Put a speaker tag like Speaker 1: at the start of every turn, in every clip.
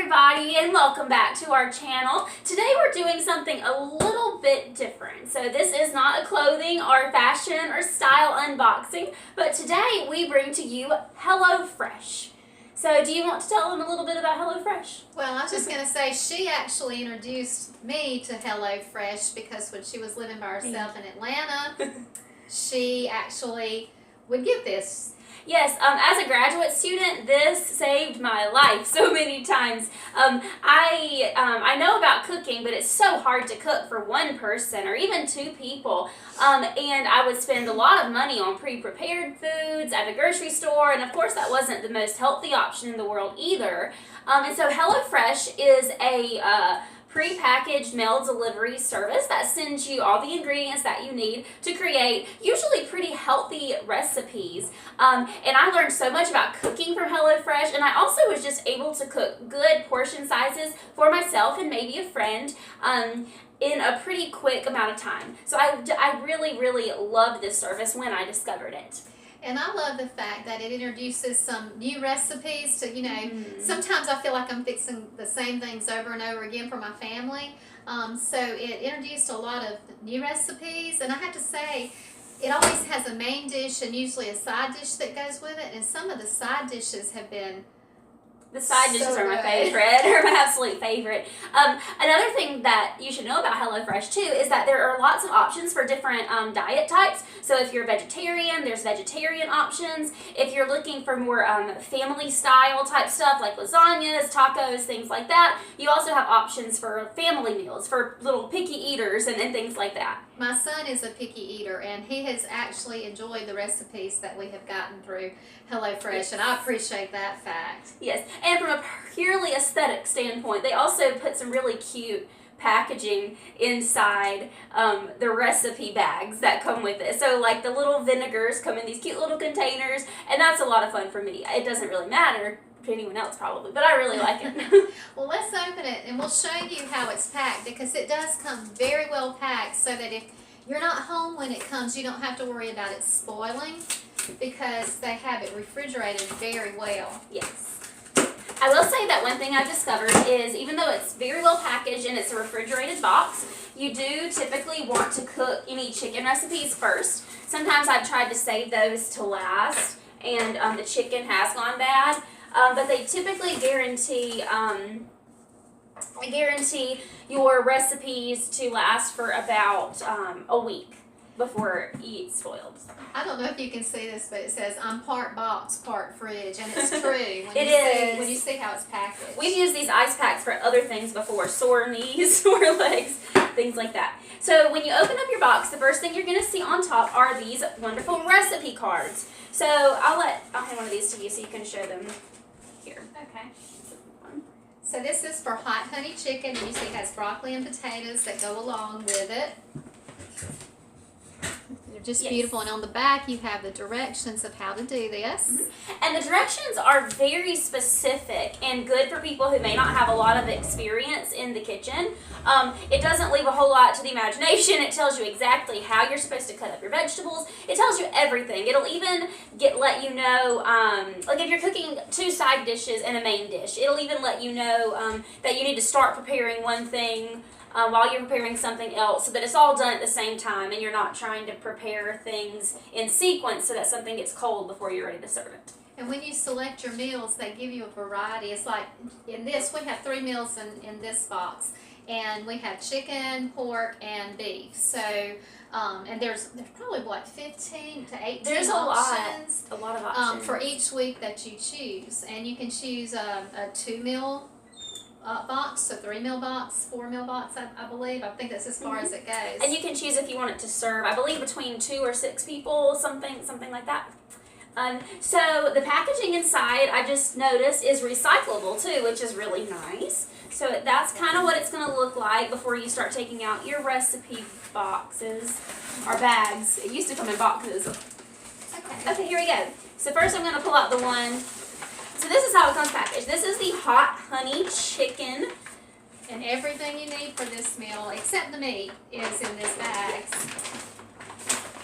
Speaker 1: everybody, and welcome back to our channel. Today we're doing something a little bit different. So this is not a clothing or fashion or style unboxing, but today we bring to you HelloFresh. So do you want to tell them a little bit about HelloFresh?
Speaker 2: Well, I was just going to say, she actually introduced me to HelloFresh because when she was living by herself in Atlanta, she actually would get this.
Speaker 1: Yes, as a graduate student, this saved my life so many times. I know about cooking, but it's so hard to cook for one person or even two people. And I would spend a lot of money on pre-prepared foods at a grocery store, and of course that wasn't the most healthy option in the world either. And so HelloFresh is a pre-packaged mail delivery service that sends you all the ingredients that you need to create usually pretty healthy recipes. And I learned so much about cooking from HelloFresh, and I also was just able to cook good portion sizes for myself and maybe a friend in a pretty quick amount of time. So I really, really loved this service when I discovered it.
Speaker 2: And I love the fact that it introduces some new recipes to, sometimes I feel like I'm fixing the same things over and over again for my family. So it introduced a lot of new recipes, and I have to say, it always has a main dish and usually a side dish that goes with it, and some of the side dishes have been
Speaker 1: The side dishes are my favorite, or my absolute favorite. Another thing that you should know about HelloFresh too is that there are lots of options for different diet types. So if you're a vegetarian, there's vegetarian options. If you're looking for more family style type stuff like lasagnas, tacos, things like that, you also have options for family meals, for little picky eaters and things like that.
Speaker 2: My son is a picky eater, and he has actually enjoyed the recipes that we have gotten through HelloFresh, yes. And I appreciate that fact.
Speaker 1: Yes, and from a purely aesthetic standpoint, they also put some really cute packaging inside the recipe bags that come with it. So like the little vinegars come in these cute little containers, and that's a lot of fun for me. It doesn't really matter to anyone else probably, but I really like it.
Speaker 2: Well, let's open it and we'll show you how it's packed, because it does come very well packed, so that if you're not home when it comes, you don't have to worry about it spoiling, because they have it refrigerated very well.
Speaker 1: Yes. I will say that one thing I've discovered is, even though it's very well packaged and it's a refrigerated box, you do typically want to cook any chicken recipes first. Sometimes I've tried to save those to last, and the chicken has gone bad. But they typically guarantee your recipes to last for about a week before it's spoiled.
Speaker 2: I don't know if you can see this, but it says, "I'm part box, part fridge," and it's true. When you see how it's packaged.
Speaker 1: We've used these ice packs for other things before, sore knees, sore legs, things like that. So when you open up your box, the first thing you're going to see on top are these wonderful recipe cards. So I'll hand one of these to you so you can show them here.
Speaker 2: Okay. So this is for hot honey chicken, and you see it has broccoli and potatoes that go along with it. They're just beautiful, and on the back you have the directions of how to do this.
Speaker 1: Mm-hmm. And the directions are very specific and good for people who may not have a lot of experience in the kitchen. It doesn't leave a whole lot to the imagination. It tells you exactly how you're supposed to cut up your vegetables. It tells you everything. It'll even let you know, like if you're cooking two side dishes and a main dish, it'll even let you know that you need to start preparing one thing while you're preparing something else, so that it's all done at the same time and you're not trying to prepare things in sequence so that something gets cold before you're ready to serve it.
Speaker 2: And when you select your meals, they give you a variety. It's like in this, we have 3 meals in this box, and we have chicken, pork, and beef. So, and there's probably what, 15 to 18
Speaker 1: there's
Speaker 2: options.
Speaker 1: a lot of options
Speaker 2: for each week that you choose, and you can choose a 2-meal box, a 3-meal box, 4-meal box, I believe. I think that's as far as it goes.
Speaker 1: And you can choose if you want it to serve, I believe, between 2 or 6 people, something like that. So the packaging inside, I just noticed, is recyclable too, which is really nice. So that's kind of what it's going to look like before you start taking out your recipe boxes or bags. It used to come in boxes. Okay, here we go. So first I'm going to pull out the one. So this is how it comes packaged. This is the hot honey chicken.
Speaker 2: And everything you need for this meal, except the meat, is in this bag.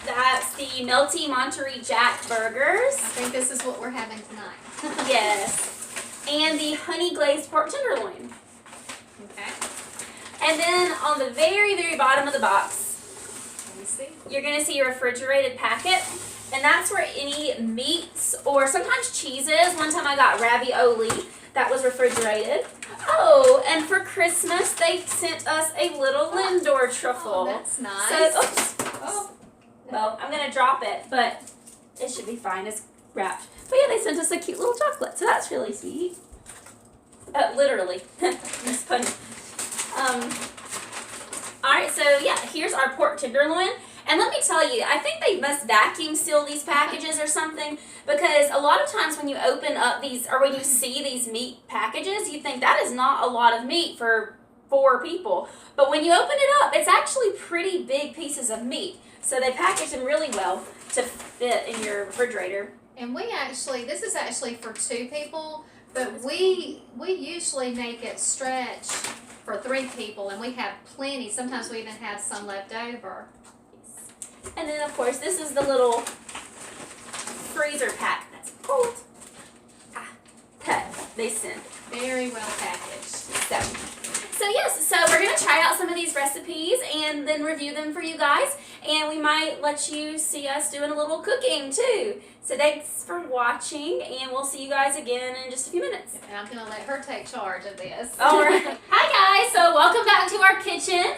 Speaker 1: That's the Melty Monterey Jack burgers.
Speaker 2: I think this is what we're having tonight.
Speaker 1: Yes. and the honey glazed pork tenderloin.
Speaker 2: Okay.
Speaker 1: And then on the very, very bottom of the box,
Speaker 2: Let me see.
Speaker 1: you're going to see your refrigerated packet. And that's where any meats or sometimes cheeses. One time I got ravioli that was refrigerated. Oh, and for Christmas they sent us a little Lindor truffle.
Speaker 2: Oh, that's nice.
Speaker 1: So, oops.
Speaker 2: Oh.
Speaker 1: Well, I'm going to drop it, but it should be fine. It's wrapped. But yeah, they sent us a cute little chocolate, so that's really sweet. Literally. It's funny. Alright, so yeah, here's our pork tenderloin. And let me tell you, I think they must vacuum seal these packages or something, because a lot of times when you open up these, or when you see these meat packages, you think that is not a lot of meat for 4 people. But when you open it up, it's actually pretty big pieces of meat. So they package them really well to fit in your refrigerator.
Speaker 2: And this is actually for 2 people, but we usually make it stretch for 3 people, and we have plenty. Sometimes we even have some left over.
Speaker 1: And then, of course, this is the little freezer pack that's cold. That they sent.
Speaker 2: Very well packaged.
Speaker 1: So yes, so we're going to try out some of these recipes and then review them for you guys. And we might let you see us doing a little cooking too. So thanks for watching, and we'll see you guys again in just a few minutes.
Speaker 2: And I'm going to let her take charge of this.
Speaker 1: All right. Hi guys, so welcome back to our kitchen.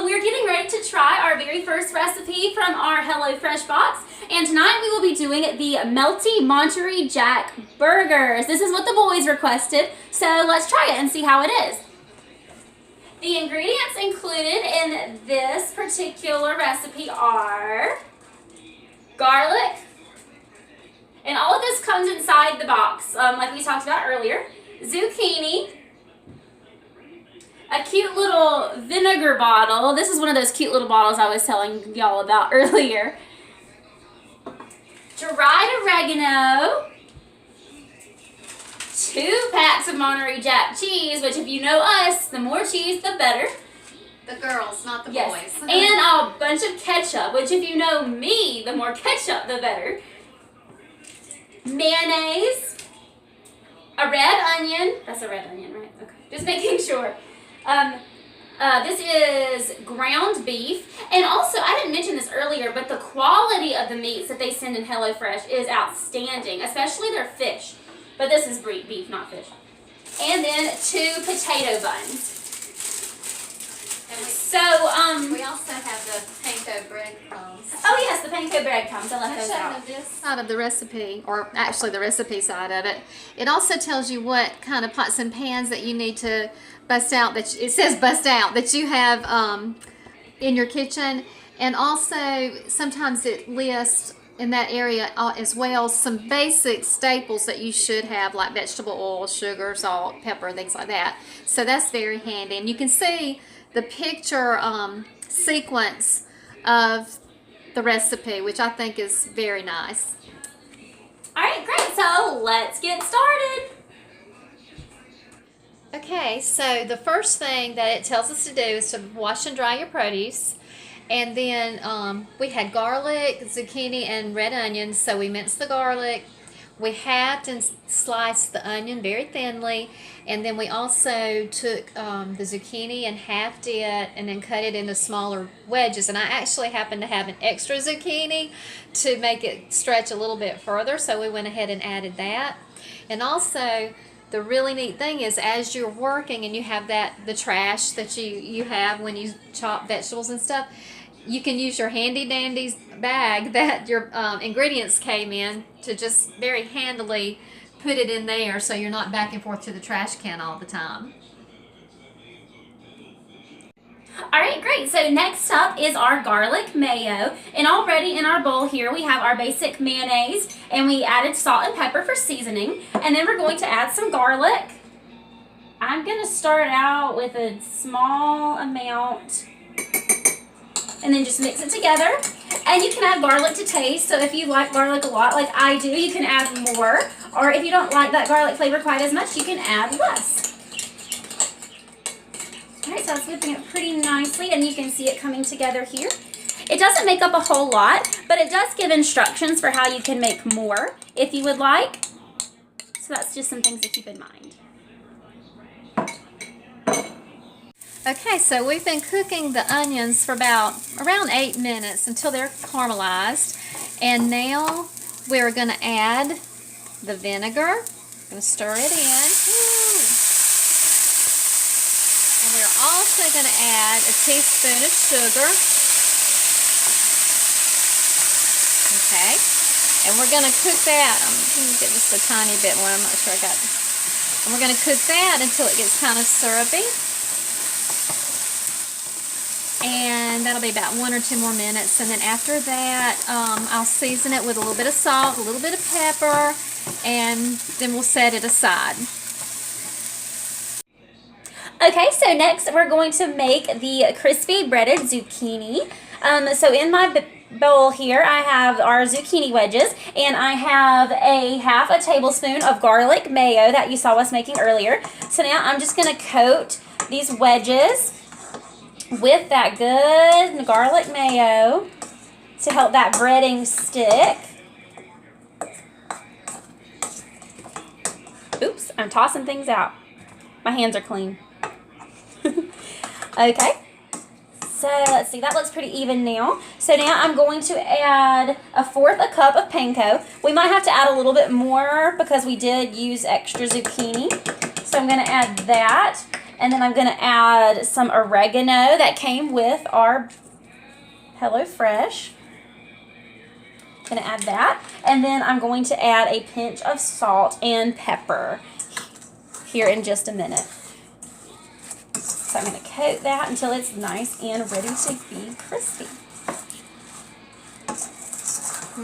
Speaker 1: We're getting ready to try our very first recipe from our HelloFresh box. And tonight we will be doing the Melty Monterey Jack burgers. This is what the boys requested, so let's try it and see how it is. The ingredients included in this particular recipe are garlic, and all of this comes inside the box, like we talked about earlier, zucchini, a cute little vinegar bottle. This is one of those cute little bottles I was telling y'all about earlier. Dried oregano, 2 packs of Monterey Jack cheese, which if you know us, the more cheese, the better.
Speaker 2: The girls, not the
Speaker 1: Yes.
Speaker 2: boys.
Speaker 1: And a bunch of ketchup, which if you know me, the more ketchup, the better. Mayonnaise, a red onion. That's a red onion, right? Okay. Just making sure. This is ground beef. And also, I didn't mention this earlier, but the quality of the meats that they send in HelloFresh is outstanding, especially their fish. But this is beef, not fish. And then 2 potato buns.
Speaker 2: And we also have the panko breadcrumbs.
Speaker 1: Oh yes, the panko breadcrumbs. I left those out.
Speaker 2: This side of the recipe, or actually the recipe side of it, it also tells you what kind of pots and pans that you need to bust out. It says bust out that you have in your kitchen, and also sometimes it lists in that area as well some basic staples that you should have, like vegetable oil, sugar, salt, pepper, things like that. So that's very handy, and you can see the picture sequence of the recipe, which I think is very nice.
Speaker 1: Alright, great. So let's get started.
Speaker 2: Okay, so the first thing that it tells us to do is to wash and dry your produce. And then we had garlic, zucchini, and red onions, so we minced the garlic. We halved and sliced the onion very thinly, and then we also took the zucchini and halved it and then cut it into smaller wedges. And I actually happened to have an extra zucchini to make it stretch a little bit further, so we went ahead and added that. And also, the really neat thing is, as you're working and you have the trash that you have when you chop vegetables and stuff, you can use your handy dandy bag that your ingredients came in to just very handily put it in there, so you're not back and forth to the trash can all the time.
Speaker 1: Alright, great. So next up is our garlic mayo. And already in our bowl here we have our basic mayonnaise, and we added salt and pepper for seasoning. And then we're going to add some garlic. I'm going to start out with a small amount and then just mix it together. And you can add garlic to taste, so if you like garlic a lot like I do, you can add more. Or if you don't like that garlic flavor quite as much, you can add less. Alright, so it's whipping it pretty nicely, and you can see it coming together here. It doesn't make up a whole lot, but it does give instructions for how you can make more if you would like. So that's just some things to keep in mind.
Speaker 2: Okay, so we've been cooking the onions for around 8 minutes until they're caramelized. And now we're going to add the vinegar. Going to stir it in. And we're also going to add a teaspoon of sugar. Okay. And we're going to cook that. I'm going to get just a tiny bit more. I'm not sure I got it. And we're going to cook that until it gets kind of syrupy. And that'll be about 1 or 2 more minutes. And then after that, I'll season it with a little bit of salt, a little bit of pepper, and then we'll set it aside.
Speaker 1: Okay, so next we're going to make the crispy breaded zucchini. So in my bowl here, I have our zucchini wedges, and I have a half a tablespoon of garlic mayo that you saw us making earlier. So now I'm just going to coat these wedges with that good garlic mayo to help that breading stick. Oops, I'm tossing things out. My hands are clean. Okay, so let's see, that looks pretty even now. So now I'm going to add 1/4 cup of panko. We might have to add a little bit more because we did use extra zucchini. So I'm going to add that. And then I'm going to add some oregano that came with our HelloFresh. Going to add that. And then I'm going to add a pinch of salt and pepper here in just a minute. So I'm going to coat that until it's nice and ready to be crispy.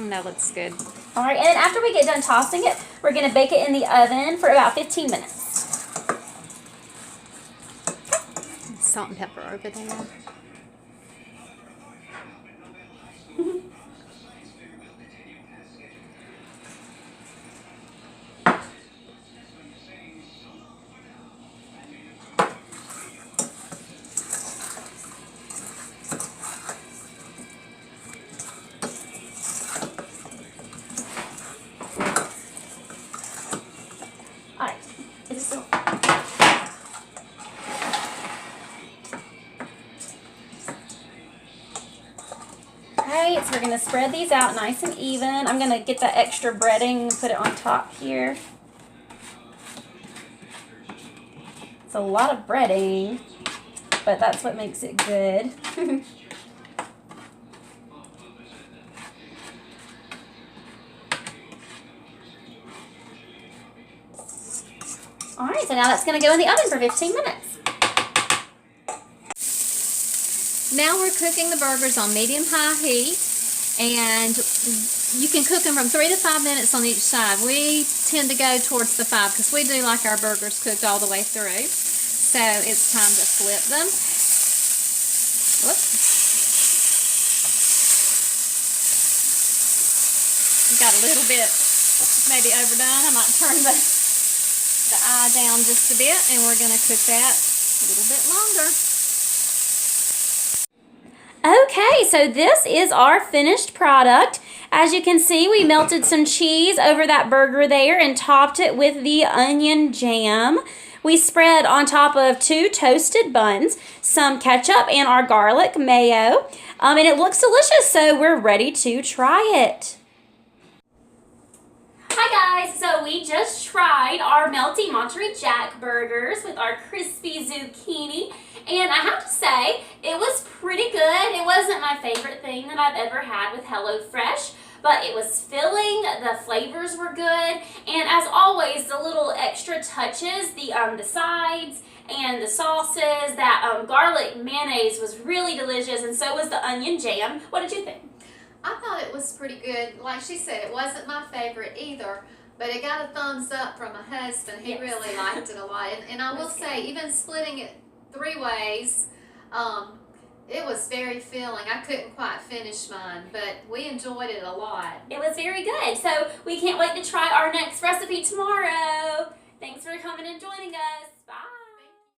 Speaker 2: That looks good.
Speaker 1: All right, and then after we get done tossing it, we're going to bake it in the oven for about 15 minutes.
Speaker 2: Salt and pepper over there.
Speaker 1: All right, is it still? Alright, so we're going to spread these out nice and even. I'm going to get that extra breading and put it on top here. It's a lot of breading, but that's what makes it good. Alright, so now that's going to go in the oven for 15 minutes.
Speaker 2: Now we're cooking the burgers on medium-high heat, and you can cook them from 3 to 5 minutes on each side. We tend to go towards the 5 because we do like our burgers cooked all the way through. So it's time to flip them. Whoops. Got a little bit maybe overdone. I might turn the eye down just a bit, and we're going to cook that a little bit longer.
Speaker 1: Okay, so this is our finished product. As you can see, we melted some cheese over that burger there and topped it with the onion jam. We spread on top of 2 toasted buns, some ketchup, and our garlic mayo. And it looks delicious, so we're ready to try it. Hi guys, so we just tried our Melty Monterey Jack burgers with our crispy zucchini, and I have to say, it was pretty good. It wasn't my favorite thing that I've ever had with HelloFresh, but it was filling, the flavors were good, and as always, the little extra touches, the sides and the sauces, that garlic mayonnaise was really delicious, and so was the onion jam. What did you think?
Speaker 2: I thought it was pretty good. Like she said, it wasn't my favorite either, but it got a thumbs up from my husband. He really liked it a lot. And I will say, even splitting it 3 ways, it was very filling. I couldn't quite finish mine, but we enjoyed it a lot.
Speaker 1: It was very good. So we can't wait to try our next recipe tomorrow. Thanks for coming and joining us. Bye.